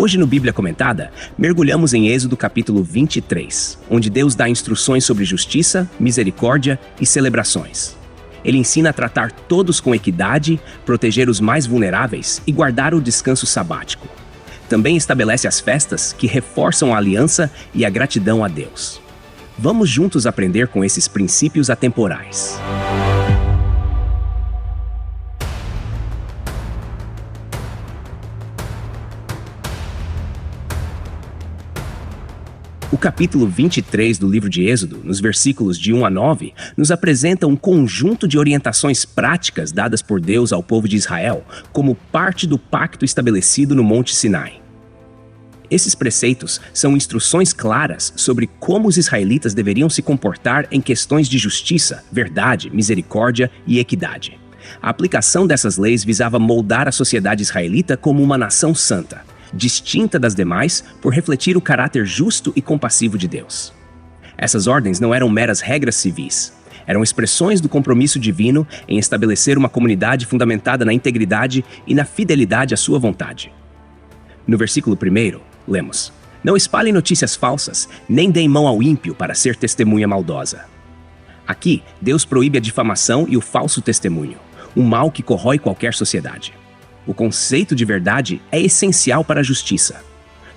Hoje no Bíblia Comentada, mergulhamos em Êxodo capítulo 23, onde Deus dá instruções sobre justiça, misericórdia e celebrações. Ele ensina a tratar todos com equidade, proteger os mais vulneráveis e guardar o descanso sabático. Também estabelece as festas que reforçam a aliança e a gratidão a Deus. Vamos juntos aprender com esses princípios atemporais. O capítulo 23 do livro de Êxodo, nos versículos de 1 a 9, nos apresenta um conjunto de orientações práticas dadas por Deus ao povo de Israel como parte do pacto estabelecido no Monte Sinai. Esses preceitos são instruções claras sobre como os israelitas deveriam se comportar em questões de justiça, verdade, misericórdia e equidade. A aplicação dessas leis visava moldar a sociedade israelita como uma nação santa, distinta das demais por refletir o caráter justo e compassivo de Deus. Essas ordens não eram meras regras civis, eram expressões do compromisso divino em estabelecer uma comunidade fundamentada na integridade e na fidelidade à sua vontade. No versículo 1, lemos: "Não espalhem notícias falsas, nem deem mão ao ímpio para ser testemunha maldosa." Aqui, Deus proíbe a difamação e o falso testemunho, um mal que corrói qualquer sociedade. O conceito de verdade é essencial para a justiça.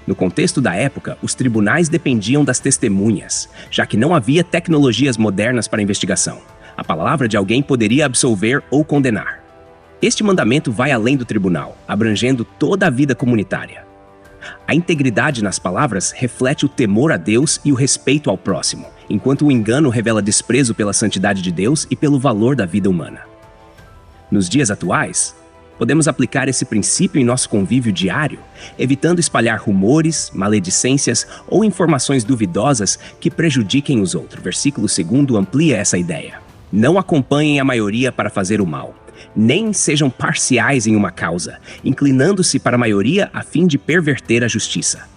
No contexto da época, os tribunais dependiam das testemunhas, já que não havia tecnologias modernas para a investigação. A palavra de alguém poderia absolver ou condenar. Este mandamento vai além do tribunal, abrangendo toda a vida comunitária. A integridade nas palavras reflete o temor a Deus e o respeito ao próximo, enquanto o engano revela desprezo pela santidade de Deus e pelo valor da vida humana. Nos dias atuais, podemos aplicar esse princípio em nosso convívio diário, evitando espalhar rumores, maledicências ou informações duvidosas que prejudiquem os outros. Versículo 2 amplia essa ideia. Não acompanhem a maioria para fazer o mal, nem sejam parciais em uma causa, inclinando-se para a maioria a fim de perverter a justiça.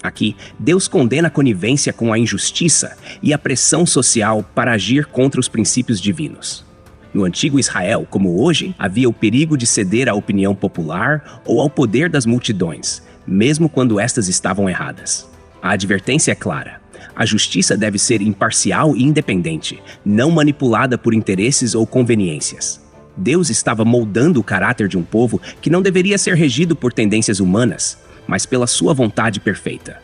Aqui, Deus condena a conivência com a injustiça e a pressão social para agir contra os princípios divinos. No antigo Israel, como hoje, havia o perigo de ceder à opinião popular ou ao poder das multidões, mesmo quando estas estavam erradas. A advertência é clara. A justiça deve ser imparcial e independente, não manipulada por interesses ou conveniências. Deus estava moldando o caráter de um povo que não deveria ser regido por tendências humanas, mas pela sua vontade perfeita.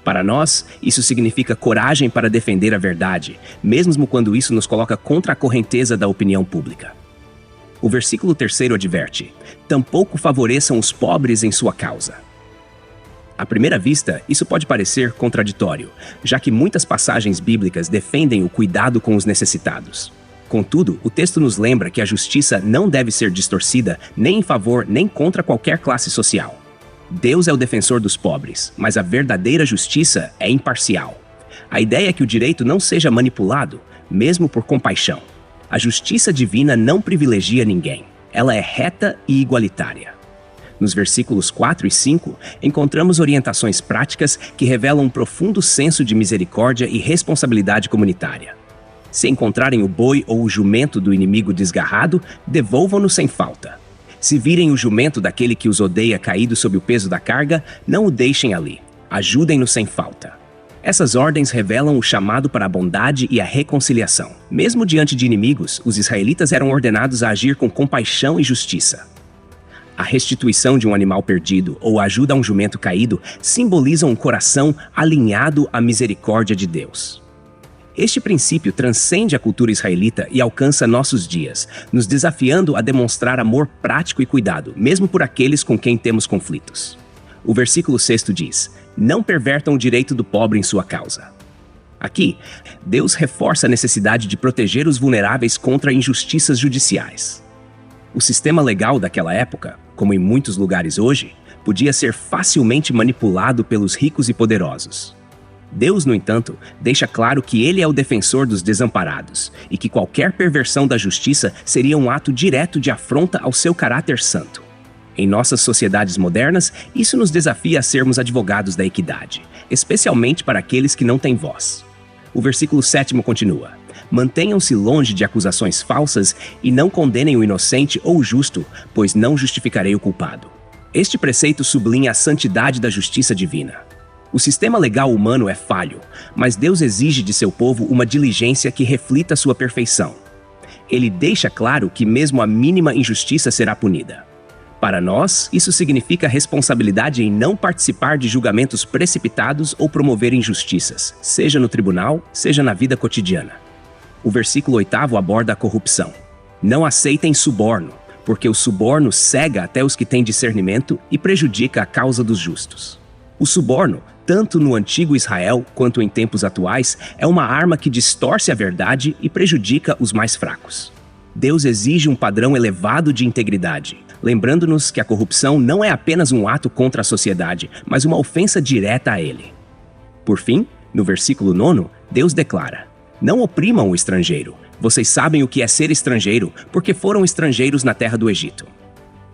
Para nós, isso significa coragem para defender a verdade, mesmo quando isso nos coloca contra a correnteza da opinião pública. O versículo 3 adverte: "Tampouco favoreçam os pobres em sua causa." À primeira vista, isso pode parecer contraditório, já que muitas passagens bíblicas defendem o cuidado com os necessitados. Contudo, o texto nos lembra que a justiça não deve ser distorcida nem em favor nem contra qualquer classe social. Deus é o defensor dos pobres, mas a verdadeira justiça é imparcial. A ideia é que o direito não seja manipulado, mesmo por compaixão. A justiça divina não privilegia ninguém. Ela é reta e igualitária. Nos versículos 4 e 5, encontramos orientações práticas que revelam um profundo senso de misericórdia e responsabilidade comunitária. Se encontrarem o boi ou o jumento do inimigo desgarrado, devolvam-no sem falta. Se virem o jumento daquele que os odeia caído sob o peso da carga, não o deixem ali. Ajudem-no sem falta. Essas ordens revelam o chamado para a bondade e a reconciliação. Mesmo diante de inimigos, os israelitas eram ordenados a agir com compaixão e justiça. A restituição de um animal perdido ou a ajuda a um jumento caído simbolizam um coração alinhado à misericórdia de Deus. Este princípio transcende a cultura israelita e alcança nossos dias, nos desafiando a demonstrar amor prático e cuidado, mesmo por aqueles com quem temos conflitos. O versículo 6 diz: "Não pervertam o direito do pobre em sua causa." Aqui, Deus reforça a necessidade de proteger os vulneráveis contra injustiças judiciais. O sistema legal daquela época, como em muitos lugares hoje, podia ser facilmente manipulado pelos ricos e poderosos. Deus, no entanto, deixa claro que Ele é o defensor dos desamparados e que qualquer perversão da justiça seria um ato direto de afronta ao seu caráter santo. Em nossas sociedades modernas, isso nos desafia a sermos advogados da equidade, especialmente para aqueles que não têm voz. O versículo 7 continua: "Mantenham-se longe de acusações falsas e não condenem o inocente ou o justo, pois não justificarei o culpado." Este preceito sublinha a santidade da justiça divina. O sistema legal humano é falho, mas Deus exige de seu povo uma diligência que reflita sua perfeição. Ele deixa claro que mesmo a mínima injustiça será punida. Para nós, isso significa responsabilidade em não participar de julgamentos precipitados ou promover injustiças, seja no tribunal, seja na vida cotidiana. O versículo 8º aborda a corrupção. Não aceitem suborno, porque o suborno cega até os que têm discernimento e prejudica a causa dos justos. O suborno, tanto no antigo Israel quanto em tempos atuais, é uma arma que distorce a verdade e prejudica os mais fracos. Deus exige um padrão elevado de integridade, lembrando-nos que a corrupção não é apenas um ato contra a sociedade, mas uma ofensa direta a ele. Por fim, no versículo 9, Deus declara: não oprimam o estrangeiro. Vocês sabem o que é ser estrangeiro, porque foram estrangeiros na terra do Egito.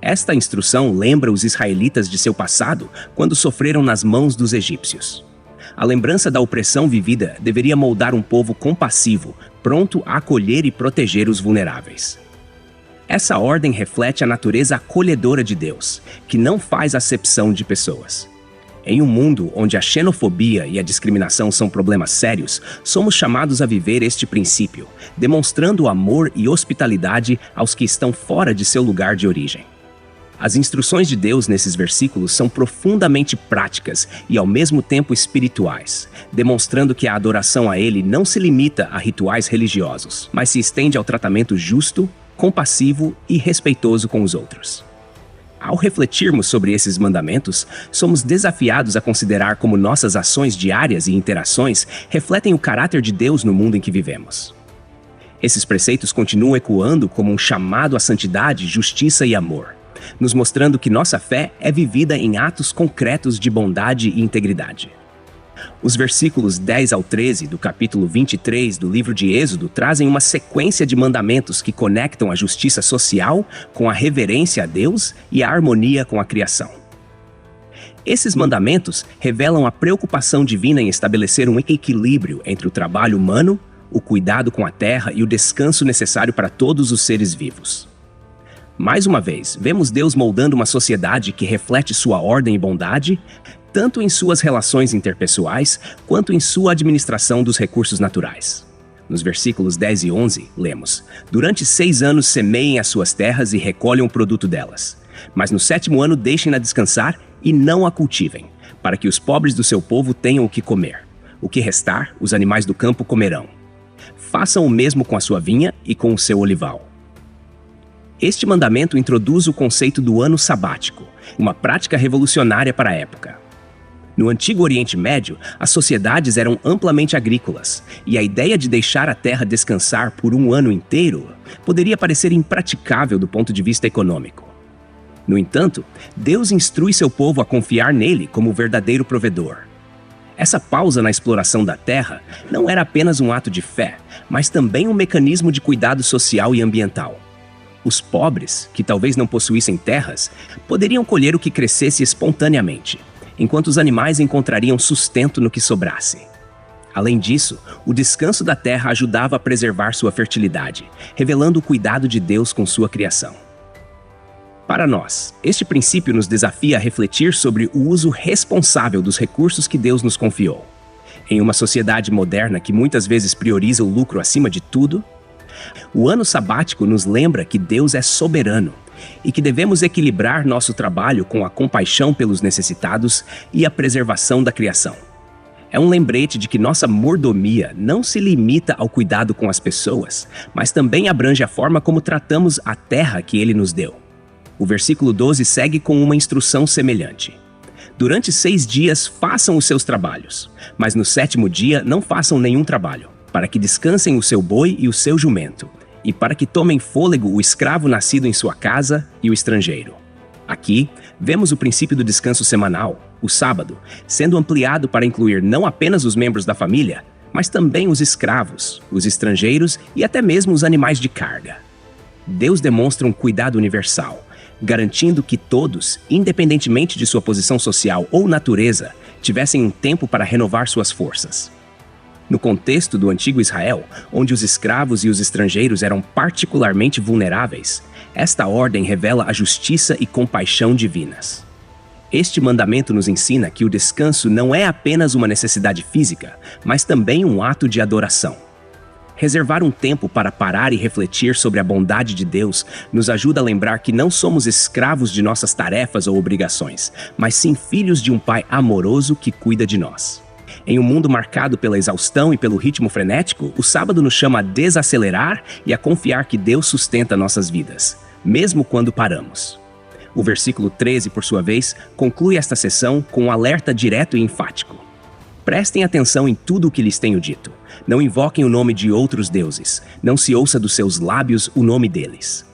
Esta instrução lembra os israelitas de seu passado, quando sofreram nas mãos dos egípcios. A lembrança da opressão vivida deveria moldar um povo compassivo, pronto a acolher e proteger os vulneráveis. Essa ordem reflete a natureza acolhedora de Deus, que não faz acepção de pessoas. Em um mundo onde a xenofobia e a discriminação são problemas sérios, somos chamados a viver este princípio, demonstrando amor e hospitalidade aos que estão fora de seu lugar de origem. As instruções de Deus nesses versículos são profundamente práticas e ao mesmo tempo espirituais, demonstrando que a adoração a Ele não se limita a rituais religiosos, mas se estende ao tratamento justo, compassivo e respeitoso com os outros. Ao refletirmos sobre esses mandamentos, somos desafiados a considerar como nossas ações diárias e interações refletem o caráter de Deus no mundo em que vivemos. Esses preceitos continuam ecoando como um chamado à santidade, justiça e amor, nos mostrando que nossa fé é vivida em atos concretos de bondade e integridade. Os versículos 10 ao 13 do capítulo 23 do livro de Êxodo trazem uma sequência de mandamentos que conectam a justiça social com a reverência a Deus e a harmonia com a criação. Esses mandamentos revelam a preocupação divina em estabelecer um equilíbrio entre o trabalho humano, o cuidado com a terra e o descanso necessário para todos os seres vivos. Mais uma vez, vemos Deus moldando uma sociedade que reflete sua ordem e bondade, tanto em suas relações interpessoais, quanto em sua administração dos recursos naturais. Nos versículos 10 e 11, lemos: durante 6 anos semeiem as suas terras e recolham o produto delas. Mas no 7º ano deixem-na descansar e não a cultivem, para que os pobres do seu povo tenham o que comer. O que restar, os animais do campo comerão. Façam o mesmo com a sua vinha e com o seu olival. Este mandamento introduz o conceito do ano sabático, uma prática revolucionária para a época. No Antigo Oriente Médio, as sociedades eram amplamente agrícolas, e a ideia de deixar a terra descansar por um ano inteiro poderia parecer impraticável do ponto de vista econômico. No entanto, Deus instrui seu povo a confiar nele como o verdadeiro provedor. Essa pausa na exploração da terra não era apenas um ato de fé, mas também um mecanismo de cuidado social e ambiental. Os pobres, que talvez não possuíssem terras, poderiam colher o que crescesse espontaneamente, enquanto os animais encontrariam sustento no que sobrasse. Além disso, o descanso da terra ajudava a preservar sua fertilidade, revelando o cuidado de Deus com sua criação. Para nós, este princípio nos desafia a refletir sobre o uso responsável dos recursos que Deus nos confiou. Em uma sociedade moderna que muitas vezes prioriza o lucro acima de tudo, o ano sabático nos lembra que Deus é soberano e que devemos equilibrar nosso trabalho com a compaixão pelos necessitados e a preservação da criação. É um lembrete de que nossa mordomia não se limita ao cuidado com as pessoas, mas também abrange a forma como tratamos a terra que Ele nos deu. O versículo 12 segue com uma instrução semelhante. Durante 6 dias façam os seus trabalhos, mas no 7º dia não façam nenhum trabalho, para que descansem o seu boi e o seu jumento, e para que tomem fôlego o escravo nascido em sua casa e o estrangeiro. Aqui, vemos o princípio do descanso semanal, o sábado, sendo ampliado para incluir não apenas os membros da família, mas também os escravos, os estrangeiros e até mesmo os animais de carga. Deus demonstra um cuidado universal, garantindo que todos, independentemente de sua posição social ou natureza, tivessem um tempo para renovar suas forças. No contexto do antigo Israel, onde os escravos e os estrangeiros eram particularmente vulneráveis, esta ordem revela a justiça e compaixão divinas. Este mandamento nos ensina que o descanso não é apenas uma necessidade física, mas também um ato de adoração. Reservar um tempo para parar e refletir sobre a bondade de Deus nos ajuda a lembrar que não somos escravos de nossas tarefas ou obrigações, mas sim filhos de um Pai amoroso que cuida de nós. Em um mundo marcado pela exaustão e pelo ritmo frenético, o sábado nos chama a desacelerar e a confiar que Deus sustenta nossas vidas, mesmo quando paramos. O versículo 13, por sua vez, conclui esta sessão com um alerta direto e enfático. Prestem atenção em tudo o que lhes tenho dito. Não invoquem o nome de outros deuses. Não se ouça dos seus lábios o nome deles.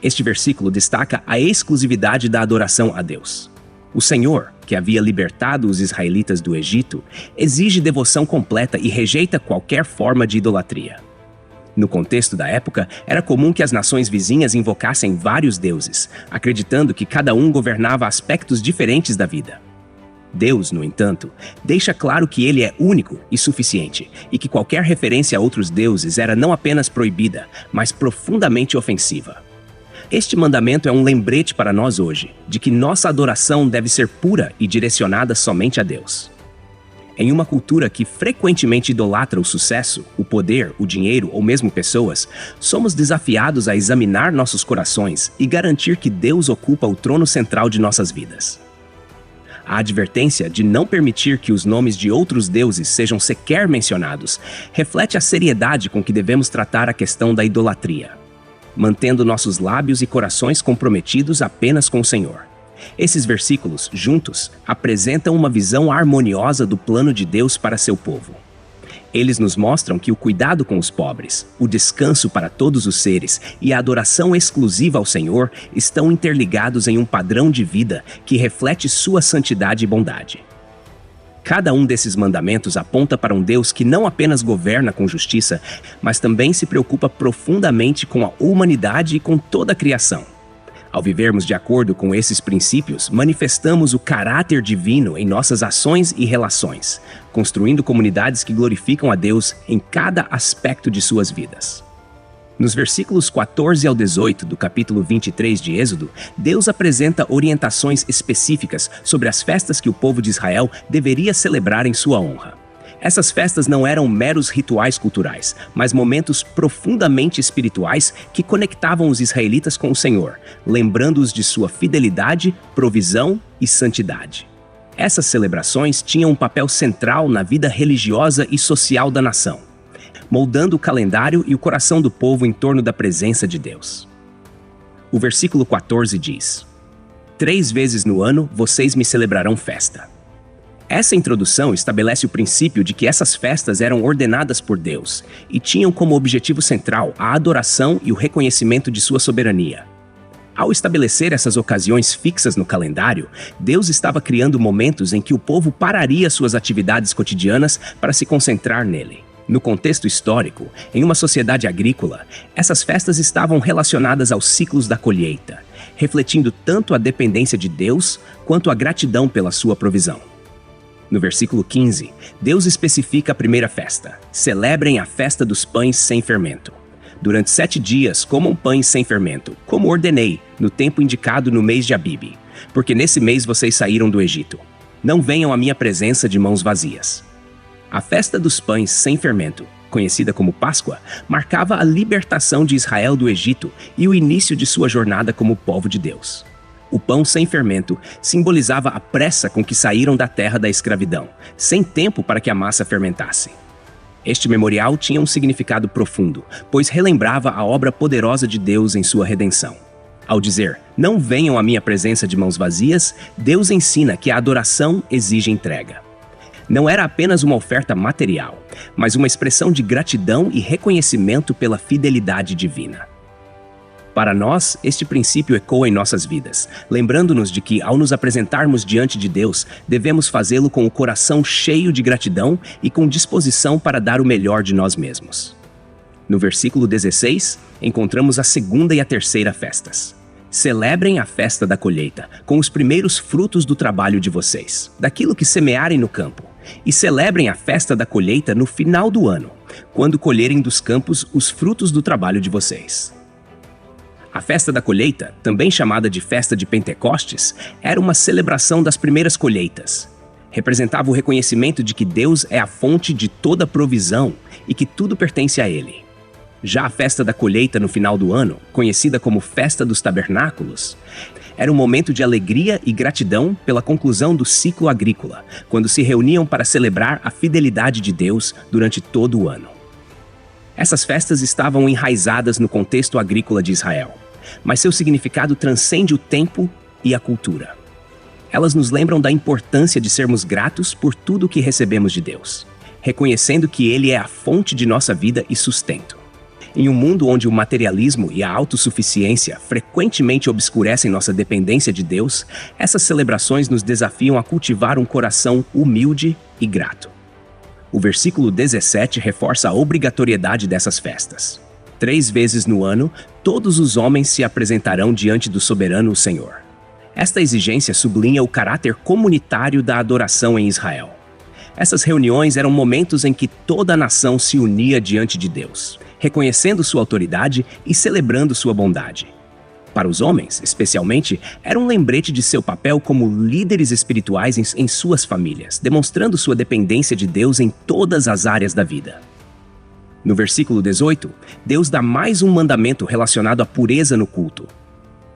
Este versículo destaca a exclusividade da adoração a Deus. O Senhor, que havia libertado os israelitas do Egito, exige devoção completa e rejeita qualquer forma de idolatria. No contexto da época, era comum que as nações vizinhas invocassem vários deuses, acreditando que cada um governava aspectos diferentes da vida. Deus, no entanto, deixa claro que ele é único e suficiente, e que qualquer referência a outros deuses era não apenas proibida, mas profundamente ofensiva. Este mandamento é um lembrete para nós hoje, de que nossa adoração deve ser pura e direcionada somente a Deus. Em uma cultura que frequentemente idolatra o sucesso, o poder, o dinheiro ou mesmo pessoas, somos desafiados a examinar nossos corações e garantir que Deus ocupa o trono central de nossas vidas. A advertência de não permitir que os nomes de outros deuses sejam sequer mencionados reflete a seriedade com que devemos tratar a questão da idolatria, mantendo nossos lábios e corações comprometidos apenas com o Senhor. Esses versículos, juntos, apresentam uma visão harmoniosa do plano de Deus para seu povo. Eles nos mostram que o cuidado com os pobres, o descanso para todos os seres e a adoração exclusiva ao Senhor estão interligados em um padrão de vida que reflete sua santidade e bondade. Cada um desses mandamentos aponta para um Deus que não apenas governa com justiça, mas também se preocupa profundamente com a humanidade e com toda a criação. Ao vivermos de acordo com esses princípios, manifestamos o caráter divino em nossas ações e relações, construindo comunidades que glorificam a Deus em cada aspecto de suas vidas. Nos versículos 14 ao 18 do capítulo 23 de Êxodo, Deus apresenta orientações específicas sobre as festas que o povo de Israel deveria celebrar em sua honra. Essas festas não eram meros rituais culturais, mas momentos profundamente espirituais que conectavam os israelitas com o Senhor, lembrando-os de sua fidelidade, provisão e santidade. Essas celebrações tinham um papel central na vida religiosa e social da nação, moldando o calendário e o coração do povo em torno da presença de Deus. O versículo 14 diz: 3 vezes no ano vocês me celebrarão festa. Essa introdução estabelece o princípio de que essas festas eram ordenadas por Deus e tinham como objetivo central a adoração e o reconhecimento de sua soberania. Ao estabelecer essas ocasiões fixas no calendário, Deus estava criando momentos em que o povo pararia suas atividades cotidianas para se concentrar nele. No contexto histórico, em uma sociedade agrícola, essas festas estavam relacionadas aos ciclos da colheita, refletindo tanto a dependência de Deus quanto a gratidão pela sua provisão. No versículo 15, Deus especifica a primeira festa. Celebrem a festa dos pães sem fermento. Durante 7 dias comam pães sem fermento, como ordenei, no tempo indicado no mês de Abibe, porque nesse mês vocês saíram do Egito. Não venham à minha presença de mãos vazias. A festa dos pães sem fermento, conhecida como Páscoa, marcava a libertação de Israel do Egito e o início de sua jornada como povo de Deus. O pão sem fermento simbolizava a pressa com que saíram da terra da escravidão, sem tempo para que a massa fermentasse. Este memorial tinha um significado profundo, pois relembrava a obra poderosa de Deus em sua redenção. Ao dizer, não venham à minha presença de mãos vazias, Deus ensina que a adoração exige entrega. Não era apenas uma oferta material, mas uma expressão de gratidão e reconhecimento pela fidelidade divina. Para nós, este princípio ecoa em nossas vidas, lembrando-nos de que, ao nos apresentarmos diante de Deus, devemos fazê-lo com o coração cheio de gratidão e com disposição para dar o melhor de nós mesmos. No versículo 16, encontramos a segunda e a terceira festas. Celebrem a festa da colheita, com os primeiros frutos do trabalho de vocês, daquilo que semearem no campo, e celebrem a festa da colheita no final do ano, quando colherem dos campos os frutos do trabalho de vocês. A festa da colheita, também chamada de festa de Pentecostes, era uma celebração das primeiras colheitas. Representava o reconhecimento de que Deus é a fonte de toda provisão e que tudo pertence a Ele. Já a festa da colheita no final do ano, conhecida como Festa dos Tabernáculos, era um momento de alegria e gratidão pela conclusão do ciclo agrícola, quando se reuniam para celebrar a fidelidade de Deus durante todo o ano. Essas festas estavam enraizadas no contexto agrícola de Israel, mas seu significado transcende o tempo e a cultura. Elas nos lembram da importância de sermos gratos por tudo o que recebemos de Deus, reconhecendo que Ele é a fonte de nossa vida e sustento. Em um mundo onde o materialismo e a autossuficiência frequentemente obscurecem nossa dependência de Deus, essas celebrações nos desafiam a cultivar um coração humilde e grato. O versículo 17 reforça a obrigatoriedade dessas festas. 3 vezes no ano, todos os homens se apresentarão diante do soberano Senhor. Esta exigência sublinha o caráter comunitário da adoração em Israel. Essas reuniões eram momentos em que toda a nação se unia diante de Deus, reconhecendo sua autoridade e celebrando sua bondade. Para os homens, especialmente, era um lembrete de seu papel como líderes espirituais em suas famílias, demonstrando sua dependência de Deus em todas as áreas da vida. No versículo 18, Deus dá mais um mandamento relacionado à pureza no culto.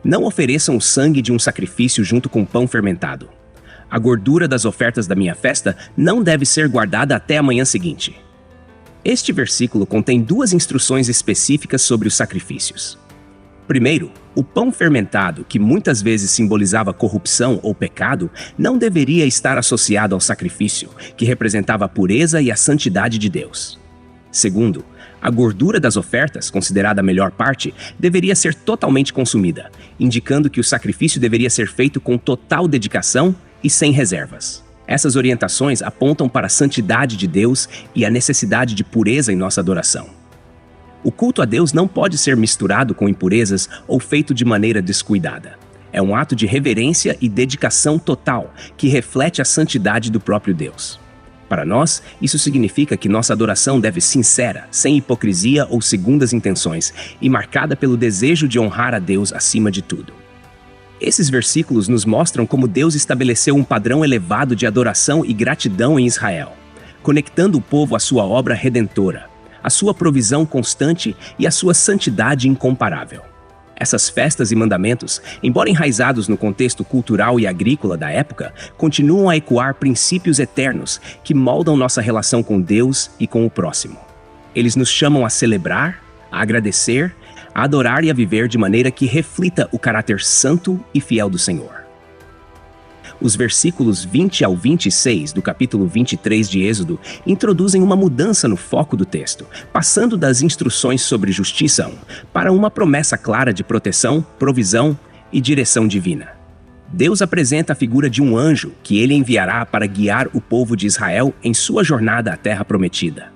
Não ofereçam o sangue de um sacrifício junto com pão fermentado. A gordura das ofertas da minha festa não deve ser guardada até a manhã seguinte. Este versículo contém 2 instruções específicas sobre os sacrifícios. Primeiro, o pão fermentado, que muitas vezes simbolizava corrupção ou pecado, não deveria estar associado ao sacrifício, que representava a pureza e a santidade de Deus. Segundo, a gordura das ofertas, considerada a melhor parte, deveria ser totalmente consumida, indicando que o sacrifício deveria ser feito com total dedicação e sem reservas. Essas orientações apontam para a santidade de Deus e a necessidade de pureza em nossa adoração. O culto a Deus não pode ser misturado com impurezas ou feito de maneira descuidada. É um ato de reverência e dedicação total que reflete a santidade do próprio Deus. Para nós, isso significa que nossa adoração deve ser sincera, sem hipocrisia ou segundas intenções, e marcada pelo desejo de honrar a Deus acima de tudo. Esses versículos nos mostram como Deus estabeleceu um padrão elevado de adoração e gratidão em Israel, conectando o povo à sua obra redentora, à sua provisão constante e à sua santidade incomparável. Essas festas e mandamentos, embora enraizados no contexto cultural e agrícola da época, continuam a ecoar princípios eternos que moldam nossa relação com Deus e com o próximo. Eles nos chamam a celebrar, a agradecer, a adorar e a viver de maneira que reflita o caráter santo e fiel do Senhor. Os versículos 20 ao 26 do capítulo 23 de Êxodo introduzem uma mudança no foco do texto, passando das instruções sobre justiça para uma promessa clara de proteção, provisão e direção divina. Deus apresenta a figura de um anjo que ele enviará para guiar o povo de Israel em sua jornada à Terra Prometida.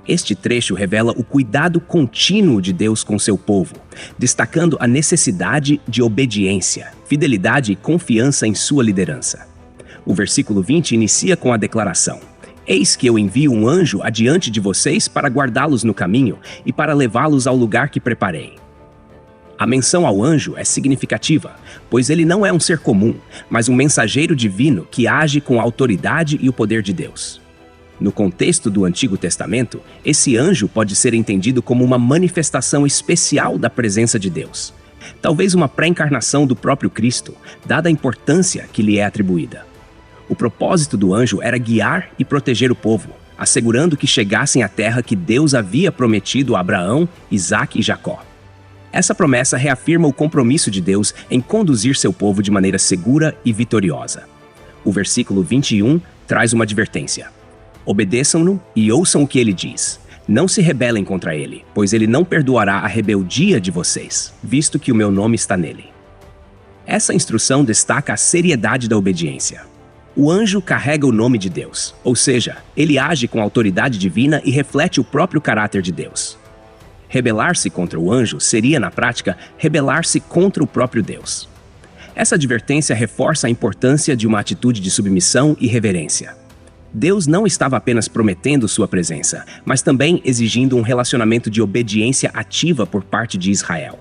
Este trecho revela o cuidado contínuo de Deus com seu povo, destacando a necessidade de obediência, fidelidade e confiança em sua liderança. O versículo 20 inicia com a declaração: Eis que eu envio um anjo adiante de vocês para guardá-los no caminho e para levá-los ao lugar que preparei. A menção ao anjo é significativa, pois ele não é um ser comum, mas um mensageiro divino que age com a autoridade e o poder de Deus. No contexto do Antigo Testamento, esse anjo pode ser entendido como uma manifestação especial da presença de Deus. Talvez uma pré-encarnação do próprio Cristo, dada a importância que lhe é atribuída. O propósito do anjo era guiar e proteger o povo, assegurando que chegassem à terra que Deus havia prometido a Abraão, Isaque e Jacó. Essa promessa reafirma o compromisso de Deus em conduzir seu povo de maneira segura e vitoriosa. O versículo 21 traz uma advertência. Obedeçam-no e ouçam o que ele diz. Não se rebelem contra ele, pois ele não perdoará a rebeldia de vocês, visto que o meu nome está nele. Essa instrução destaca a seriedade da obediência. O anjo carrega o nome de Deus, ou seja, ele age com autoridade divina e reflete o próprio caráter de Deus. Rebelar-se contra o anjo seria, na prática, rebelar-se contra o próprio Deus. Essa advertência reforça a importância de uma atitude de submissão e reverência. Deus não estava apenas prometendo sua presença, mas também exigindo um relacionamento de obediência ativa por parte de Israel.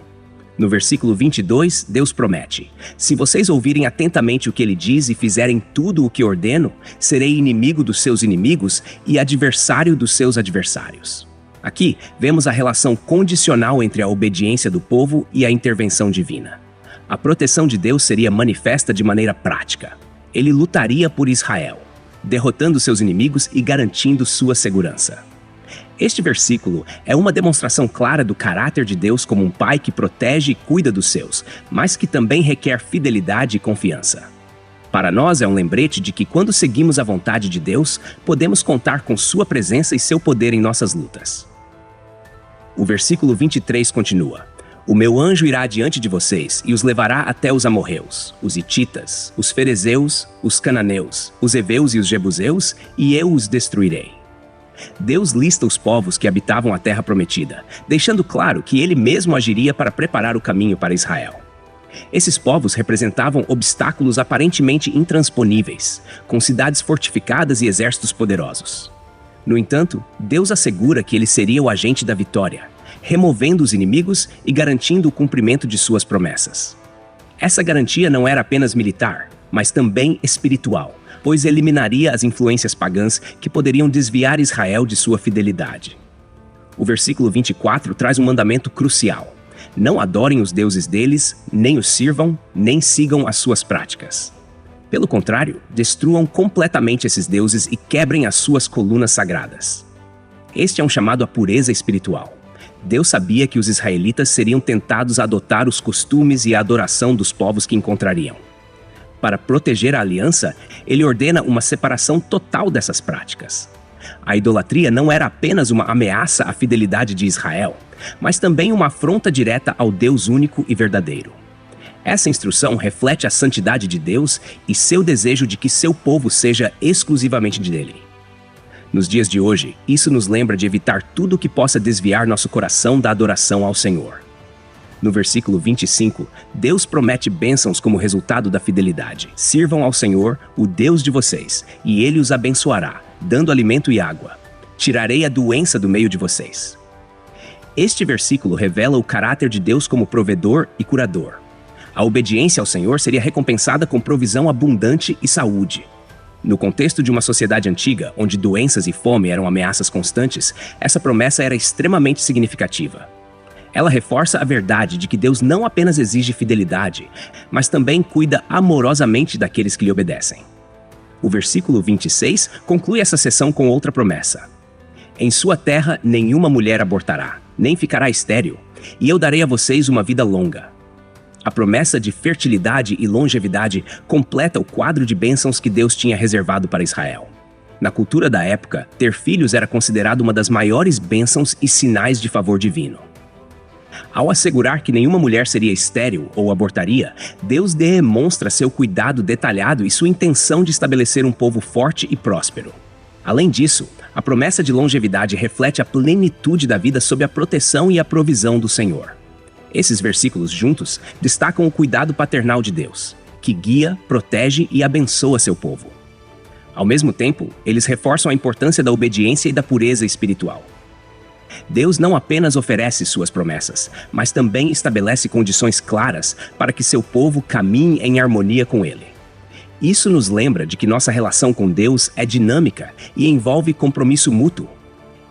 No versículo 22, Deus promete: se vocês ouvirem atentamente o que ele diz e fizerem tudo o que ordeno, serei inimigo dos seus inimigos e adversário dos seus adversários. Aqui, vemos a relação condicional entre a obediência do povo e a intervenção divina. A proteção de Deus seria manifesta de maneira prática. Ele lutaria por Israel, derrotando seus inimigos e garantindo sua segurança. Este versículo é uma demonstração clara do caráter de Deus como um pai que protege e cuida dos seus, mas que também requer fidelidade e confiança. Para nós é um lembrete de que quando seguimos a vontade de Deus, podemos contar com sua presença e seu poder em nossas lutas. O versículo 23 continua: o meu anjo irá diante de vocês e os levará até os amorreus, os hititas, os ferezeus, os cananeus, os heveus e os jebuseus, e eu os destruirei. Deus lista os povos que habitavam a terra prometida, deixando claro que ele mesmo agiria para preparar o caminho para Israel. Esses povos representavam obstáculos aparentemente intransponíveis, com cidades fortificadas e exércitos poderosos. No entanto, Deus assegura que ele seria o agente da vitória, removendo os inimigos e garantindo o cumprimento de suas promessas. Essa garantia não era apenas militar, mas também espiritual, pois eliminaria as influências pagãs que poderiam desviar Israel de sua fidelidade. O versículo 24 traz um mandamento crucial: não adorem os deuses deles, nem os sirvam, nem sigam as suas práticas. Pelo contrário, destruam completamente esses deuses e quebrem as suas colunas sagradas. Este é um chamado à pureza espiritual. Deus sabia que os israelitas seriam tentados a adotar os costumes e a adoração dos povos que encontrariam. Para proteger a aliança, ele ordena uma separação total dessas práticas. A idolatria não era apenas uma ameaça à fidelidade de Israel, mas também uma afronta direta ao Deus único e verdadeiro. Essa instrução reflete a santidade de Deus e seu desejo de que seu povo seja exclusivamente dele. Nos dias de hoje, isso nos lembra de evitar tudo que possa desviar nosso coração da adoração ao Senhor. No versículo 25, Deus promete bênçãos como resultado da fidelidade. Sirvam ao Senhor, o Deus de vocês, e ele os abençoará, dando alimento e água. Tirarei a doença do meio de vocês. Este versículo revela o caráter de Deus como provedor e curador. A obediência ao Senhor seria recompensada com provisão abundante e saúde. No contexto de uma sociedade antiga, onde doenças e fome eram ameaças constantes, essa promessa era extremamente significativa. Ela reforça a verdade de que Deus não apenas exige fidelidade, mas também cuida amorosamente daqueles que lhe obedecem. O versículo 26 conclui essa seção com outra promessa: em sua terra nenhuma mulher abortará, nem ficará estéril, e eu darei a vocês uma vida longa. A promessa de fertilidade e longevidade completa o quadro de bênçãos que Deus tinha reservado para Israel. Na cultura da época, ter filhos era considerado uma das maiores bênçãos e sinais de favor divino. Ao assegurar que nenhuma mulher seria estéril ou abortaria, Deus demonstra seu cuidado detalhado e sua intenção de estabelecer um povo forte e próspero. Além disso, a promessa de longevidade reflete a plenitude da vida sob a proteção e a provisão do Senhor. Esses versículos juntos destacam o cuidado paternal de Deus, que guia, protege e abençoa seu povo. Ao mesmo tempo, eles reforçam a importância da obediência e da pureza espiritual. Deus não apenas oferece suas promessas, mas também estabelece condições claras para que seu povo caminhe em harmonia com ele. Isso nos lembra de que nossa relação com Deus é dinâmica e envolve compromisso mútuo.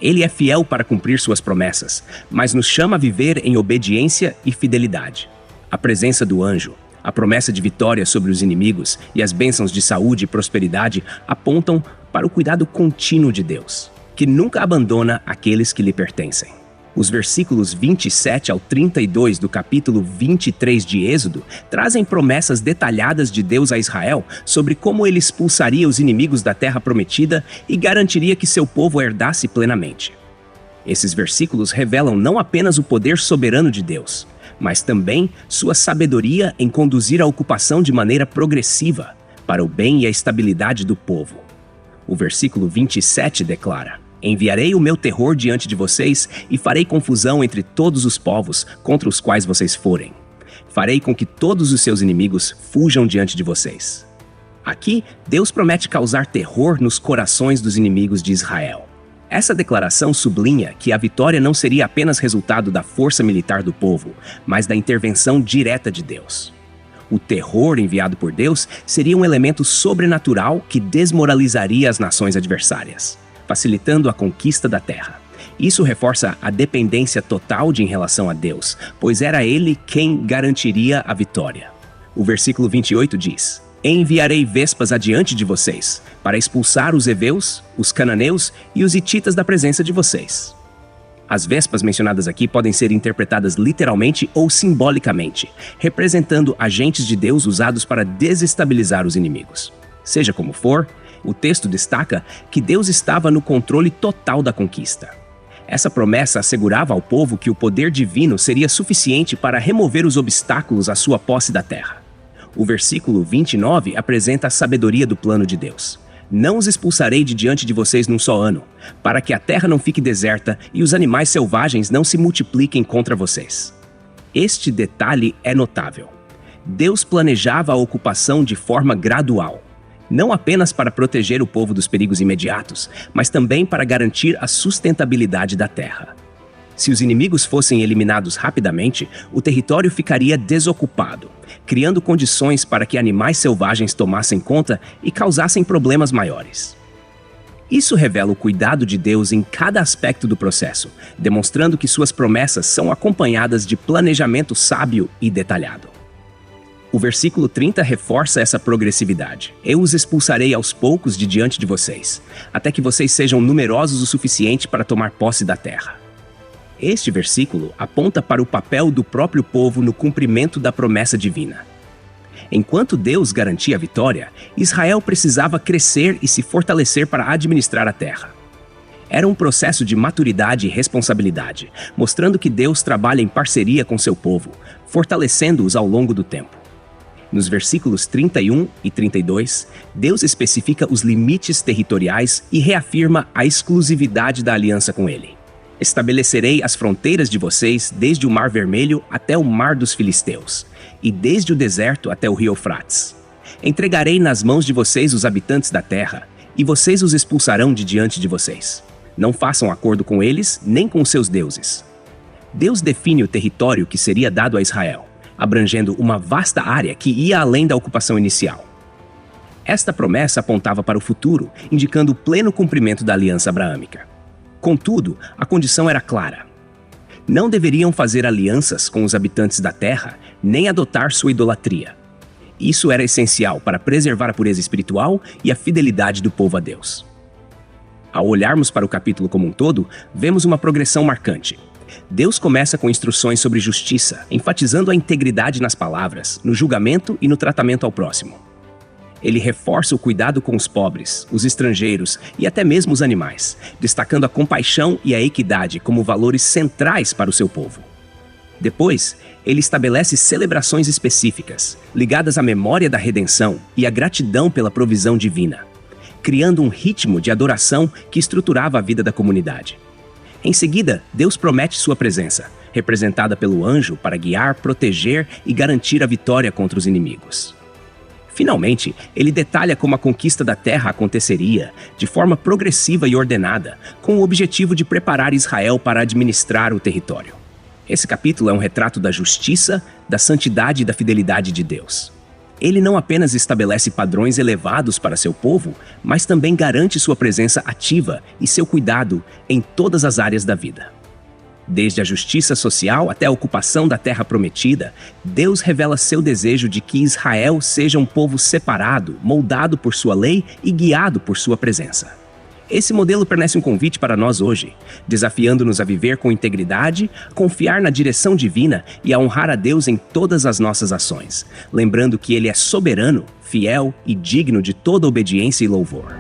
Ele é fiel para cumprir suas promessas, mas nos chama a viver em obediência e fidelidade. A presença do anjo, a promessa de vitória sobre os inimigos e as bênçãos de saúde e prosperidade apontam para o cuidado contínuo de Deus, que nunca abandona aqueles que lhe pertencem. Os versículos 27 ao 32 do capítulo 23 de Êxodo trazem promessas detalhadas de Deus a Israel sobre como ele expulsaria os inimigos da terra prometida e garantiria que seu povo a herdasse plenamente. Esses versículos revelam não apenas o poder soberano de Deus, mas também sua sabedoria em conduzir a ocupação de maneira progressiva para o bem e a estabilidade do povo. O versículo 27 declara: enviarei o meu terror diante de vocês e farei confusão entre todos os povos contra os quais vocês forem. Farei com que todos os seus inimigos fujam diante de vocês. Aqui, Deus promete causar terror nos corações dos inimigos de Israel. Essa declaração sublinha que a vitória não seria apenas resultado da força militar do povo, mas da intervenção direta de Deus. O terror enviado por Deus seria um elemento sobrenatural que desmoralizaria as nações adversárias, facilitando a conquista da terra. Isso reforça a dependência total em relação a Deus, pois era Ele quem garantiria a vitória. O versículo 28 diz: Enviarei vespas adiante de vocês, para expulsar os heveus, os cananeus e os hititas da presença de vocês. As vespas mencionadas aqui podem ser interpretadas literalmente ou simbolicamente, representando agentes de Deus usados para desestabilizar os inimigos. Seja como for, o texto destaca que Deus estava no controle total da conquista. Essa promessa assegurava ao povo que o poder divino seria suficiente para remover os obstáculos à sua posse da terra. O versículo 29 apresenta a sabedoria do plano de Deus. Não os expulsarei de diante de vocês num só ano, para que a terra não fique deserta e os animais selvagens não se multipliquem contra vocês. Este detalhe é notável. Deus planejava a ocupação de forma gradual, não apenas para proteger o povo dos perigos imediatos, mas também para garantir a sustentabilidade da terra. Se os inimigos fossem eliminados rapidamente, o território ficaria desocupado, criando condições para que animais selvagens tomassem conta e causassem problemas maiores. Isso revela o cuidado de Deus em cada aspecto do processo, demonstrando que suas promessas são acompanhadas de planejamento sábio e detalhado. O versículo 30 reforça essa progressividade. Eu os expulsarei aos poucos de diante de vocês, até que vocês sejam numerosos o suficiente para tomar posse da terra. Este versículo aponta para o papel do próprio povo no cumprimento da promessa divina. Enquanto Deus garantia a vitória, Israel precisava crescer e se fortalecer para administrar a terra. Era um processo de maturidade e responsabilidade, mostrando que Deus trabalha em parceria com seu povo, fortalecendo-os ao longo do tempo. Nos versículos 31 e 32, Deus especifica os limites territoriais e reafirma a exclusividade da aliança com ele. Estabelecerei as fronteiras de vocês desde o Mar Vermelho até o Mar dos Filisteus, e desde o deserto até o rio Eufrates. Entregarei nas mãos de vocês os habitantes da terra, e vocês os expulsarão de diante de vocês. Não façam acordo com eles, nem com seus deuses. Deus define o território que seria dado a Israel, abrangendo uma vasta área que ia além da ocupação inicial. Esta promessa apontava para o futuro, indicando o pleno cumprimento da aliança abraâmica. Contudo, a condição era clara. Não deveriam fazer alianças com os habitantes da terra, nem adotar sua idolatria. Isso era essencial para preservar a pureza espiritual e a fidelidade do povo a Deus. Ao olharmos para o capítulo como um todo, vemos uma progressão marcante. Deus começa com instruções sobre justiça, enfatizando a integridade nas palavras, no julgamento e no tratamento ao próximo. Ele reforça o cuidado com os pobres, os estrangeiros e até mesmo os animais, destacando a compaixão e a equidade como valores centrais para o seu povo. Depois, ele estabelece celebrações específicas, ligadas à memória da redenção e à gratidão pela provisão divina, criando um ritmo de adoração que estruturava a vida da comunidade. Em seguida, Deus promete sua presença, representada pelo anjo para guiar, proteger e garantir a vitória contra os inimigos. Finalmente, ele detalha como a conquista da terra aconteceria, de forma progressiva e ordenada, com o objetivo de preparar Israel para administrar o território. Esse capítulo é um retrato da justiça, da santidade e da fidelidade de Deus. Ele não apenas estabelece padrões elevados para seu povo, mas também garante sua presença ativa e seu cuidado em todas as áreas da vida. Desde a justiça social até a ocupação da terra prometida, Deus revela seu desejo de que Israel seja um povo separado, moldado por sua lei e guiado por sua presença. Esse modelo fornece um convite para nós hoje, desafiando-nos a viver com integridade, confiar na direção divina e a honrar a Deus em todas as nossas ações, lembrando que Ele é soberano, fiel e digno de toda obediência e louvor.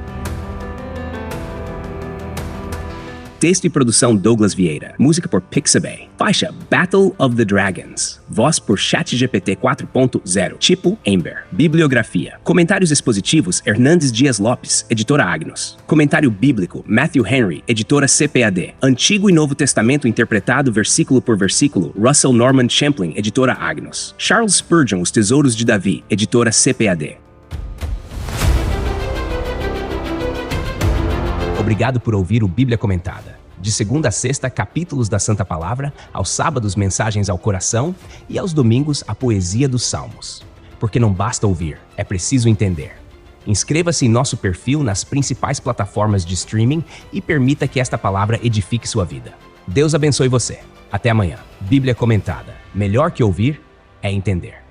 Texto e produção Douglas Vieira. Música por Pixabay. Faixa Battle of the Dragons. Voz por ChatGPT 4.0. Tipo Ember. Bibliografia. Comentários expositivos Hernandes Dias Lopes, editora Agnos. Comentário bíblico Matthew Henry, editora CPAD. Antigo e Novo Testamento interpretado versículo por versículo Russell Norman Champlin, editora Agnos. Charles Spurgeon, Os Tesouros de Davi, editora CPAD. Obrigado por ouvir o Bíblia Comentada. De segunda a sexta, capítulos da Santa Palavra, aos sábados, mensagens ao coração e aos domingos, a poesia dos Salmos. Porque não basta ouvir, é preciso entender. Inscreva-se em nosso perfil nas principais plataformas de streaming e permita que esta palavra edifique sua vida. Deus abençoe você. Até amanhã. Bíblia Comentada. Melhor que ouvir é entender.